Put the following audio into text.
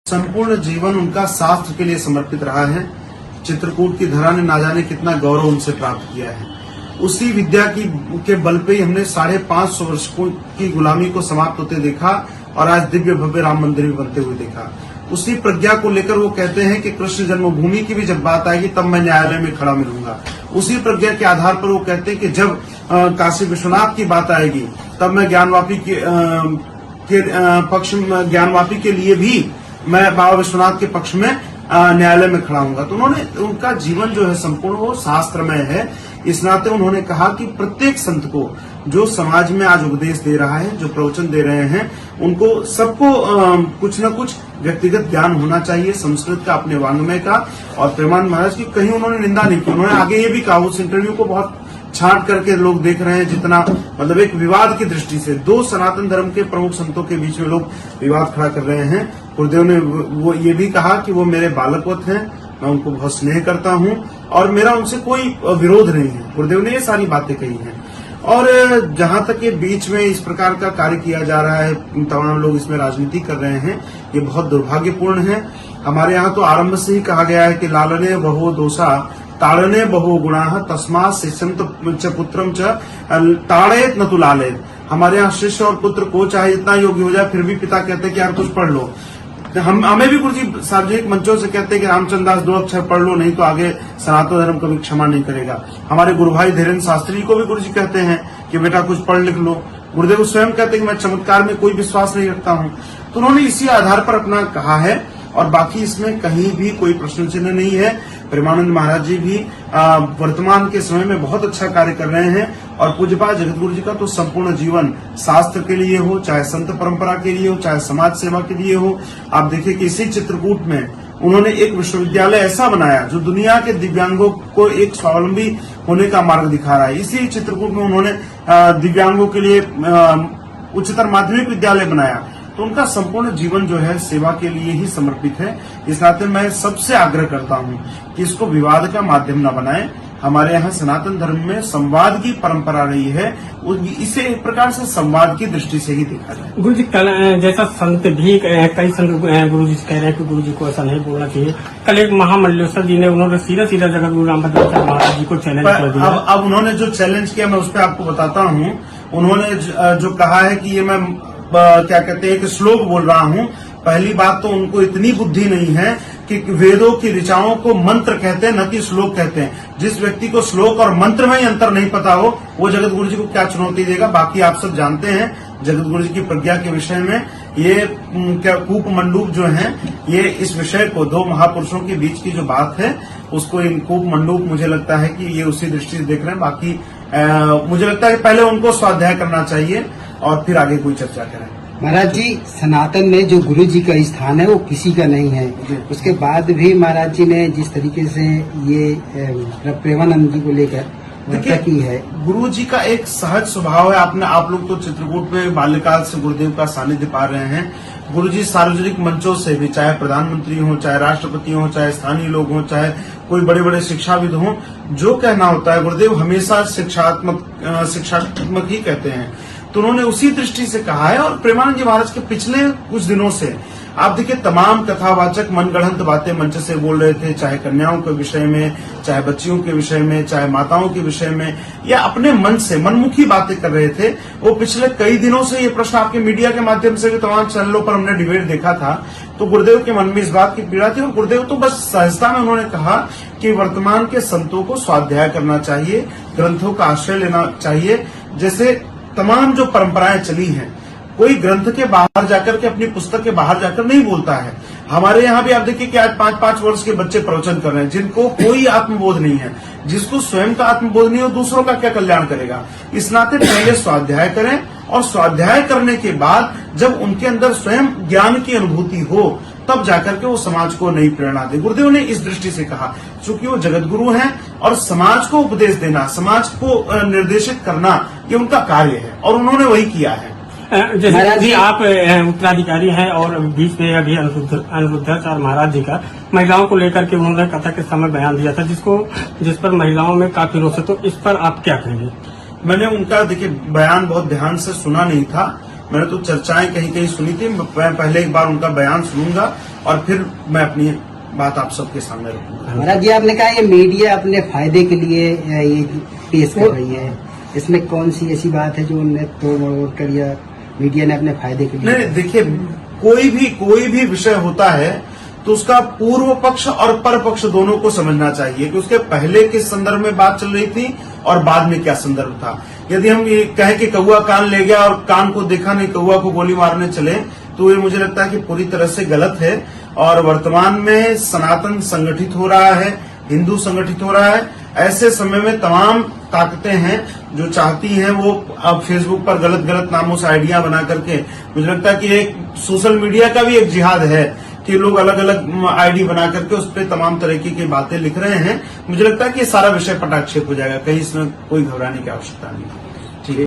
संपूर्ण जीवन उनका शास्त्र के लिए समर्पित रहा है। चित्रकूट की धरा ने ना जाने कितना गौरव उनसे प्राप्त किया है। उसी विद्या के बल पे ही हमने 550 वर्ष की गुलामी को समाप्त होते देखा और आज दिव्य भव्य राम मंदिर भी बनते हुए देखा। उसी प्रज्ञा को लेकर वो कहते हैं कि कृष्ण जन्मभूमि की भी जब बात आएगी तब मैं न्यायालय में खड़ा मिलूंगा। उसी प्रज्ञा के आधार पर वो कहते हैं कि जब काशी विश्वनाथ की बात आएगी तब मैं ज्ञानवापी के पक्ष में ज्ञानवापी के लिए भी मैं बाबा विश्वनाथ के पक्ष में न्यायालय में खड़ा हूंगा। तो उनका जीवन जो है संपूर्ण वो शास्त्रमय है। इस नाते उन्होंने कहा कि प्रत्येक संत को जो समाज में आज उपदेश दे रहा है, जो प्रवचन दे रहे हैं, उनको सबको कुछ न कुछ व्यक्तिगत ज्ञान होना चाहिए संस्कृत का, अपने वांग्मय का। और प्रेमानंद महाराज की कहीं उन्होंने निंदा नहीं की। उन्होंने आगे ये भी कहा, उस इंटरव्यू को बहुत छांट करके लोग देख रहे हैं, जितना मतलब एक विवाद की दृष्टि से दो सनातन धर्म के प्रमुख संतों के बीच में लोग विवाद खड़ा कर रहे हैं। गुरुदेव ने वो ये भी कहा कि वो मेरे बालकवत हैं, मैं उनको बहुत स्नेह करता हूं और मेरा उनसे कोई विरोध नहीं है। गुरुदेव ने ये सारी बातें कही हैं। और जहां तक ये बीच में इस प्रकार का कार्य किया जा रहा है, तमाम लोग इसमें राजनीति कर रहे हैं, ये बहुत दुर्भाग्यपूर्ण है। हमारे यहाँ तो आरंभ से ही कहा गया है कि लालने बहु दोषा ताड़ने बहु गुणा तस्मात् शिष्यम च पुत्रम च ताड़ेत न तु लालेत। हमारे यहाँ शिष्य और पुत्र को चाहे इतना योग्य हो जाए फिर भी पिता कहते हैं कि यार कुछ पढ़ लो। हमें भी गुरुजी सार्वजनिक मंचों से कहते हैं कि रामचंद्र दास 2 अक्षर पढ़ लो, नहीं तो आगे सनातन धर्म कभी क्षमा नहीं करेगा। हमारे गुरु भाई धीरेन्द्र शास्त्री को भी गुरुजी कहते हैं कि बेटा कुछ पढ़ लिख लो। गुरुदेव स्वयं कहते हैं कि मैं चमत्कार में कोई विश्वास नहीं रखता हूं। तो उन्होंने इसी आधार पर अपना कहा है और बाकी इसमें कहीं भी कोई प्रश्न चिन्ह नहीं है। प्रेमानंद महाराज जी भी वर्तमान के समय में बहुत अच्छा कार्य कर रहे हैं और पूज्यपाद जगतगुरु जी का तो संपूर्ण जीवन शास्त्र के लिए हो, चाहे संत परंपरा के लिए हो, चाहे समाज सेवा के लिए हो। आप देखिए कि इसी चित्रकूट में उन्होंने एक विश्वविद्यालय ऐसा बनाया जो दुनिया के दिव्यांगों को एक स्वावलंबी होने का मार्ग दिखा रहा है। इसी चित्रकूट में उन्होंने दिव्यांगों के लिए उच्चतर माध्यमिक विद्यालय बनाया। तो उनका संपूर्ण जीवन जो है सेवा के लिए ही समर्पित है। इस नाते मैं सबसे आग्रह करता हूं कि इसको विवाद का माध्यम न बनाएं। हमारे यहाँ सनातन धर्म में संवाद की परंपरा रही है, इसे एक प्रकार से संवाद की दृष्टि से ही देखा जाए। गुरु जी कल जैसा संत भी कई संत गुरु जी कह रहे हैं कि गुरु जी को ऐसा नहीं बोलना चाहिए। कल एक महामंडलेश्वर जी ने उन्होंने सीधा जगत गुरु रामभद्राचार्य महाराज जी को चैलेंज कर दिया। अब उन्होंने जो चैलेंज किया मैं उस पर आपको बताता हूँ। उन्होंने जो कहा है कि ये मैं क्या कहते हैं कि श्लोक बोल रहा हूं। पहली बात तो उनको इतनी बुद्धि नहीं है कि वेदों की ऋचाओं को मंत्र कहते हैं, न कि श्लोक कहते हैं। जिस व्यक्ति को श्लोक और मंत्र में ही अंतर नहीं पता हो वो जगत गुरु जी को क्या चुनौती देगा। बाकी आप सब जानते हैं जगत गुरु जी की प्रज्ञा के विषय में ये क्या कूप मंडूक जो है, ये इस विषय को दो महापुरुषों के बीच की जो बात है उसको इन कूप मंडूक मुझे लगता है कि ये उसी दृष्टि से देख रहे हैं। बाकी मुझे लगता है कि पहले उनको स्वाध्याय करना चाहिए और फिर आगे कोई चर्चा करें। महाराज जी, सनातन में जो गुरु जी का स्थान है वो किसी का नहीं है। उसके बाद भी महाराज जी ने जिस तरीके से ये प्रेमानंद जी को लेकर चर्चा की है, गुरु जी का एक सहज स्वभाव है। आप लोग तो चित्रकूट में बाल्यकाल से गुरुदेव का सानिध्य पा रहे हैं। गुरु जी सार्वजनिक मंचों से भी, चाहे प्रधानमंत्री हो, चाहे राष्ट्रपति हो, चाहे स्थानीय लोग हो, चाहे कोई बड़े बड़े शिक्षाविद हो, जो कहना होता है गुरुदेव हमेशा शिक्षात्मक ही कहते हैं। तो उन्होंने उसी दृष्टि से कहा है। और प्रेमानंद जी महाराज के पिछले कुछ दिनों से आप देखिए तमाम कथावाचक मनगढ़ंत बातें मंच से बोल रहे थे, चाहे कन्याओं के विषय में, चाहे बच्चियों के विषय में, चाहे माताओं के विषय में, या अपने मन से मनमुखी बातें कर रहे थे। वो पिछले कई दिनों से ये प्रश्न आपके मीडिया के माध्यम से भी तमाम चैनलों पर हमने डिबेट देखा था। तो गुरुदेव के मन में इस बात की पीड़ा थी और गुरुदेव तो बस सहजता में उन्होंने कहा कि वर्तमान के संतों को स्वाध्याय करना चाहिए, ग्रंथों का आश्रय लेना चाहिए। जैसे तमाम जो परंपराएं चली हैं, कोई ग्रंथ के बाहर जाकर के, अपनी पुस्तक के बाहर जाकर नहीं बोलता है। हमारे यहाँ भी आप देखिए कि आज 5-5 वर्ष के बच्चे प्रवचन कर रहे हैं जिनको कोई आत्मबोध नहीं है। जिसको स्वयं का आत्मबोध नहीं हो दूसरों का क्या कल्याण करेगा। इस नाते पहले स्वाध्याय करें और स्वाध्याय करने के बाद जब उनके अंदर स्वयं ज्ञान की अनुभूति हो तब जाकर के वो समाज को नई प्रेरणा दे। गुरुदेव ने इस दृष्टि से कहा, चूंकि वो जगत गुरु हैं और समाज को उपदेश देना, समाज को निर्देशित करना ये उनका कार्य है और उन्होंने वही किया है। जैसे जी आप उत्तराधिकारी हैं और बीच में अभी अनिरुद्धाचार्य महाराज जी का महिलाओं को लेकर के उन्होंने कथा के समय बयान दिया था जिस पर महिलाओं में काफी रोष है। तो इस पर आप क्या कहेंगे? मैंने उनका देखिए बयान बहुत ध्यान से सुना नहीं था। मैंने तो चर्चाएं कहीं कहीं सुनी थी। मैं पहले एक बार उनका बयान सुनूंगा और फिर मैं अपनी बात आप सबके सामने रखूंगा। महाराज जी, आपने कहा ये मीडिया अपने फायदे के लिए ये पेश कर रही है, इसमें कौन सी ऐसी बात है जो उन्हें तोड़ मरोड़ कर या मीडिया ने अपने फायदे के लिए? नहीं, देखिए, कोई भी विषय होता है तो उसका पूर्व पक्ष और पर पक्ष दोनों को समझना चाहिए कि उसके पहले किस संदर्भ में बात चल रही थी और बाद में क्या संदर्भ था। यदि हम ये कहें कि कौआ कान ले गया और कान को देखा नहीं, कौआ को गोली मारने चले, तो ये मुझे लगता है कि पूरी तरह से गलत है। और वर्तमान में सनातन संगठित हो रहा है, हिंदू संगठित हो रहा है। ऐसे समय में तमाम ताकतें हैं जो चाहती हैं वो अब फेसबुक पर गलत नामों से आइडिया बना करके, मुझे लगता है कि एक सोशल मीडिया का भी एक जिहाद है कि लोग अलग अलग आईडी बना करके उस पर तमाम तरीके की बातें लिख रहे हैं। मुझे लगता है कि ये सारा विषय पटाक्षेप हो जाएगा, कहीं इसमें कोई घबराने की आवश्यकता नहीं है। ठीक है।